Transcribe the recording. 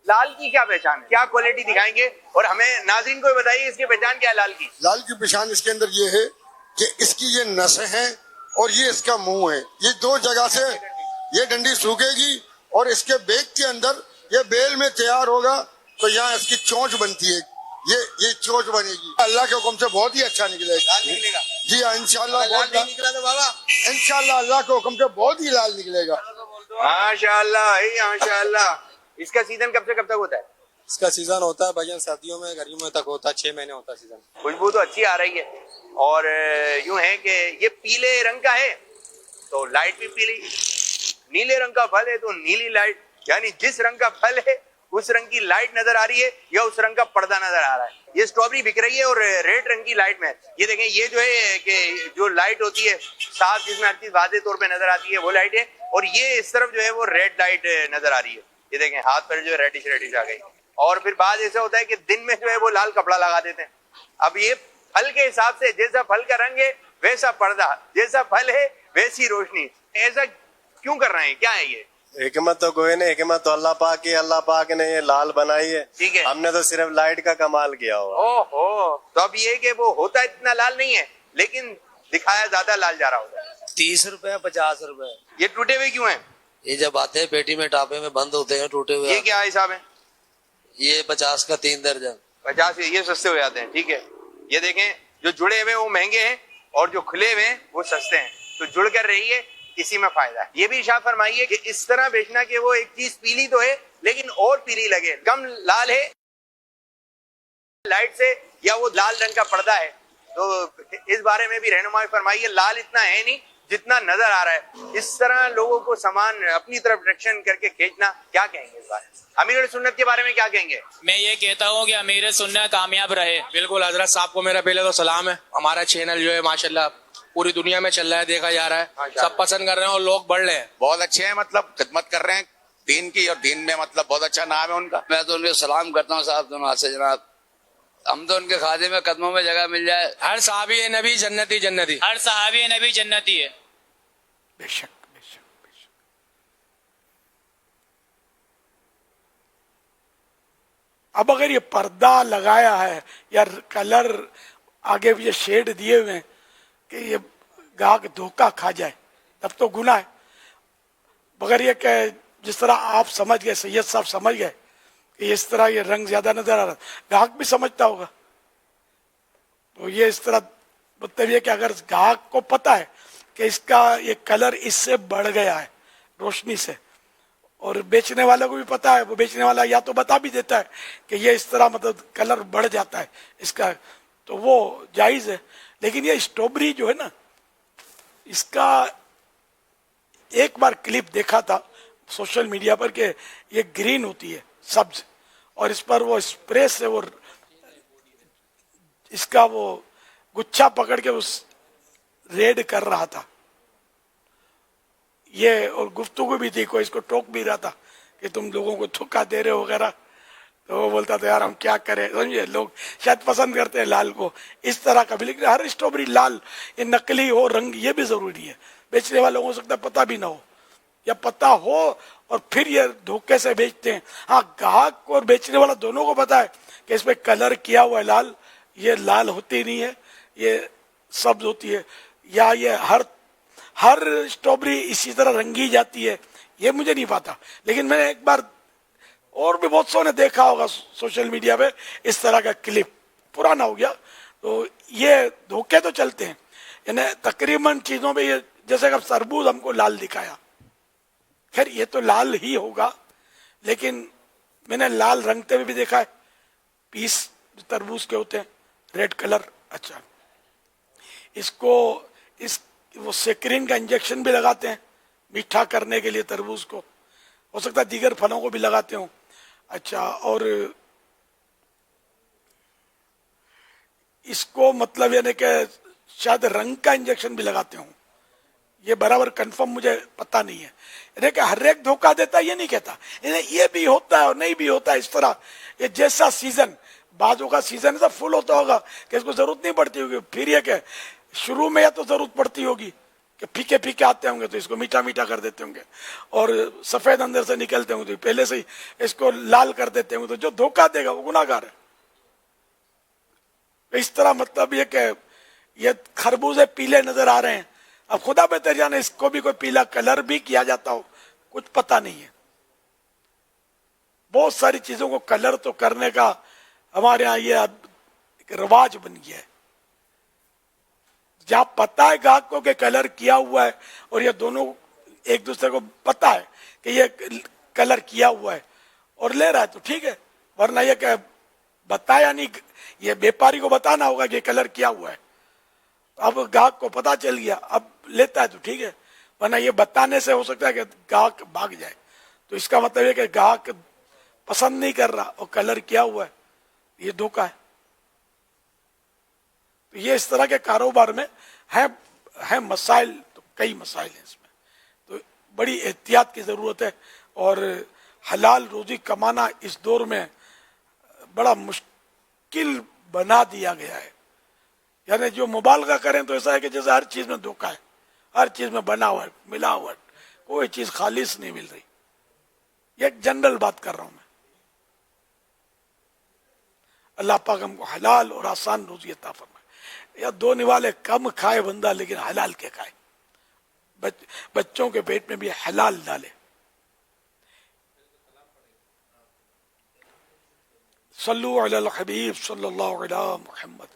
لال کی کیا پہچان ہے, کیا کوالٹی دکھائیں گے, اور ہمیں ناظرین کو بتائیے اس کی پہچان کیا ہے لال کی. لال کی پہچان اس کے اندر یہ ہے کہ اس کی یہ نسیں ہیں اور یہ اس کا منہ ہے. یہ دو جگہ سے یہ ڈنڈی سوکھے گی اور اس کے بیک کے اندر یہ بیل میں تیار ہوگا تو یہاں اس کی چونچ بنتی ہے, یہ چونچ بنے گی. اللہ کے حکم سے بہت ہی اچھا نکلے گا. لال نکلے گا جی ہاں انشاءاللہ لال نہیں نکلا تو بابا انشاءاللہ اللہ کے حکم سے بہت ہی لال نکلے گا. ماشاء اللہ ماشاء اللہ. اس کا سیزن کب سے کب تک ہوتا ہے؟ اس کا سیزن ہوتا ہے بھائی سردیوں میں, گرمیوں تک ہوتا ہے, 6 مہینے ہوتا ہے سیزن. خوشبو تو اچھی آ رہی ہے, اور یوں ہے کہ یہ پیلے رنگ کا ہے تو لائٹ بھی پیلی, نیلے رنگ کا پھل ہے تو نیلی لائٹ, یعنی جس رنگ کا پھل ہے اس رنگ کی لائٹ نظر آ رہی ہے یا اس رنگ کا پردہ نظر آ رہا ہے. یہ اسٹرابری بک رہی ہے اور ریڈ رنگ کی لائٹ میں. یہ دیکھیں یہ جو ہے کہ جو لائٹ ہوتی ہے صاف, جس میں ہر چیز واضح طور پہ نظر آتی ہے وہ لائٹ ہے, اور یہ اس طرف جو ہے وہ ریڈ لائٹ نظر آ رہی ہے. یہ دیکھیں ہاتھ پر جو ہے ریڈش آ گئی. اور پھر بعض ایسا ہوتا ہے کہ دن میں جو ہے وہ لال کپڑا لگا دیتے ہیں. اب یہ پھل کے حساب سے جیسا پھل کا رنگ ہے ویسا پردہ, جیسا پھل ہے ویسی روشنی. ایسا کیوں کر رہے ہیں, کیا ہے یہ حکمت تو کوئی نہیں, حکمت تو اللہ پاک کی. اللہ پاک نے یہ لال بنائی ہے, ٹھیک ہے, ہم نے تو صرف لائٹ کا کمال کیا ہوا. اوہو, تو اب یہ کہ وہ ہوتا اتنا لال نہیں ہے لیکن دکھایا زیادہ لال جا رہا ہوتا ہے. 30 روپے 50 روپے. یہ ٹوٹے ہوئے کیوں ہیں؟ یہ جب آتے ہیں پیٹی میں ٹاپے میں بند ہوتے ہیں ٹوٹے ہوئے. یہ کیا حساب ہے؟ یہ 50 کا 3 درجن. 50 یہ سستے ہو جاتے ہیں. ٹھیک ہے, یہ دیکھیں جو جڑے ہوئے وہ مہنگے ہیں اور جو کھلے ہوئے ہیں وہ سستے ہیں. تو جڑ کر رہی ہے, اسی میں فائدہ ہے. یہ بھی ارشاد فرمائیے کہ اس طرح بیچنا کہ وہ ایک چیز پیلی تو ہے لیکن اور پیلی لگے, کم لال ہے لائٹ سے یا وہ لال رنگ کا پردہ ہے. تو اس بارے میں بھی رہنمائی فرمائیے. لال اتنا ہے نہیں جتنا نظر آ رہا ہے. اس طرح لوگوں کو سامان اپنی طرف ڈائریکشن کر کے کھینچنا, کیا کہیں گے اس بارے میں؟ امیر سنت کے بارے میں کیا کہیں گے؟ میں یہ کہتا ہوں کہ امیر سنت کامیاب رہے. بالکل حضرت صاحب کو میرا پہلے تو سلام ہے. ہمارا چینل جو ہے ماشاءاللہ پوری دنیا میں چل رہا ہے, دیکھا جا رہا ہے, سب پسند کر رہے ہیں اور لوگ بڑھ رہے ہیں. بہت اچھے ہیں, مطلب خدمت کر رہے ہیں دین کی, اور دین میں مطلب بہت اچھا نام ہے ان کا. میں تو ان کو سلام کرتا ہوں صاحب دونوں ہاتھ سے جناب. ہم تو ان کے خادم میں قدموں میں جگہ مل جائے. ہر صحابی نبی جنتی جنتی. ہر صحابی نبی جنتی ہے. بے شک بے شک بے شک. اب اگر یہ پردہ لگایا ہے یا کلر آگے یہ شیڈ دیے ہوئے ہیں کہ یہ گاہک دھوکہ کھا جائے تب تو گناہ ہے. مگر یہ کہ جس طرح آپ سمجھ گئے, سید صاحب سمجھ گئے کہ اس طرح یہ رنگ زیادہ نظر آ رہا, گاہک بھی سمجھتا ہوگا. تو یہ اس طرح مطلب یہ کہ اگر گاہک کو پتا ہے کہ اس کا یہ کلر اس سے بڑھ گیا ہے روشنی سے, اور بیچنے والے کو بھی پتا ہے, وہ بیچنے والا یا تو بتا بھی دیتا ہے کہ یہ اس طرح مطلب کلر بڑھ جاتا ہے اس کا, تو وہ جائز ہے. لیکن یہ اسٹرابری جو ہے نا, اس کا ایک بار کلپ دیکھا تھا سوشل میڈیا پر کہ یہ گرین ہوتی ہے سبز, اور اس پر وہ اسپرے سے وہ اس کا وہ گچھا پکڑ کے اس ریڈ کر رہا تھا. یہ اور گفتگو بھی تھی, کوئی اس کو ٹوک بھی رہا تھا کہ تم لوگوں کو دھوکہ دے رہے ہو وغیرہ. تو وہ بولتا تھا یار ہم کیا کریں, سمجھے, لوگ شاید پسند کرتے ہیں لال کو اس طرح کا بھی, لیکن ہر اسٹرابری لال یہ نقلی ہو رنگ یہ بھی ضروری ہے. بیچنے والوں کو ہو سکتا ہے پتہ بھی نہ ہو یا پتہ ہو اور پھر یہ دھوکے سے بیچتے ہیں. ہاں گاہک اور بیچنے والا دونوں کو پتا ہے کہ اس پہ کلر کیا ہوا ہے لال, یہ لال ہوتی نہیں ہے, یہ سبز ہوتی ہے, یا یہ ہر اسٹرابری اسی طرح رنگی جاتی ہے, یہ مجھے نہیں پتا. لیکن میں نے ایک بار اور بھی بہت سو نے دیکھا ہوگا سوشل میڈیا پہ اس طرح کا کلپ, پرانا ہو گیا. تو یہ دھوکے تو چلتے ہیں, یعنی تقریباً چیزوں پہ یہ, جیسے کہ تربوز ہم کو لال دکھایا, خیر یہ تو لال ہی ہوگا, لیکن میں نے لال رنگتے ہوئے بھی دیکھا ہے پیس تربوز کے ہوتے ہیں ریڈ کلر. اچھا, اس کو وہ سیکرین کا انجیکشن بھی لگاتے ہیں میٹھا کرنے کے لیے تربوز کو, ہو سکتا ہے دیگر پھلوں کو بھی لگاتے ہوں. اچھا, اور اس کو مطلب یعنی کہ شاید رنگ کا انجیکشن بھی لگاتے ہوں, یہ برابر کنفرم مجھے پتہ نہیں ہے. یعنی کہ ہر ایک دھوکہ دیتا ہے یہ نہیں کہتا, یعنی یہ بھی ہوتا ہے اور نہیں بھی ہوتا ہے. اس طرح یہ جیسا سیزن, بعضوں کا سیزن ایسا فل ہوتا ہوگا کہ اس کو ضرورت نہیں پڑتی ہوگی, پھر یہ کہ شروع میں یا تو ضرورت پڑتی ہوگی کہ پھیکے پھیکے آتے ہوں گے تو اس کو میٹھا میٹھا کر دیتے ہوں گے, اور سفید اندر سے نکلتے ہوں گے تو پہلے سے ہی اس کو لال کر دیتے ہوں گے. تو جو دھوکہ دے گا وہ گناہ گار ہے. اس طرح مطلب یہ کہ یہ خربوزے پیلے نظر آ رہے ہیں, اب خدا بہتر جانے اس کو بھی کوئی پیلا کلر بھی کیا جاتا ہو, کچھ پتہ نہیں ہے. بہت ساری چیزوں کو کلر تو کرنے کا ہمارے ہاں یہ اب ایک رواج بن گیا ہے. جہاں پتا ہے گاہک کو کہ کلر کیا ہوا ہے اور یہ دونوں ایک دوسرے کو پتا ہے کہ یہ کلر کیا ہوا ہے اور لے رہا ہے تو ٹھیک ہے, ورنہ یہ کہ بتایا نہیں, یہ بیپاری کو بتانا ہوگا کہ یہ کلر کیا ہوا ہے. اب گاہک کو پتا چل گیا, اب لیتا ہے تو ٹھیک ہے, ورنہ یہ بتانے سے ہو سکتا ہے کہ گاہک بھاگ جائے. تو اس کا مطلب ہے کہ گاہک پسند نہیں کر رہا اور کلر کیا ہوا ہے, یہ دھوکہ ہے. تو یہ اس طرح کے کاروبار میں ہے مسائل, تو کئی مسائل ہیں اس میں, تو بڑی احتیاط کی ضرورت ہے. اور حلال روزی کمانا اس دور میں بڑا مشکل بنا دیا گیا ہے. یعنی جو مبالغہ کریں تو ایسا ہے کہ جیسے ہر چیز میں دھوکہ ہے, ہر چیز میں بناوٹ ملاوٹ, کوئی چیز خالص نہیں مل رہی. یہ ایک جنرل بات کر رہا ہوں میں. اللہ پاک ہم کو حلال اور آسان روزی عطا فرمائے. یا دو نوالے کم کھائے بندہ لیکن حلال کے کھائے, بچوں کے پیٹ میں بھی حلال ڈالے. صلو علی الحبیب صلی اللہ علیہ محمد.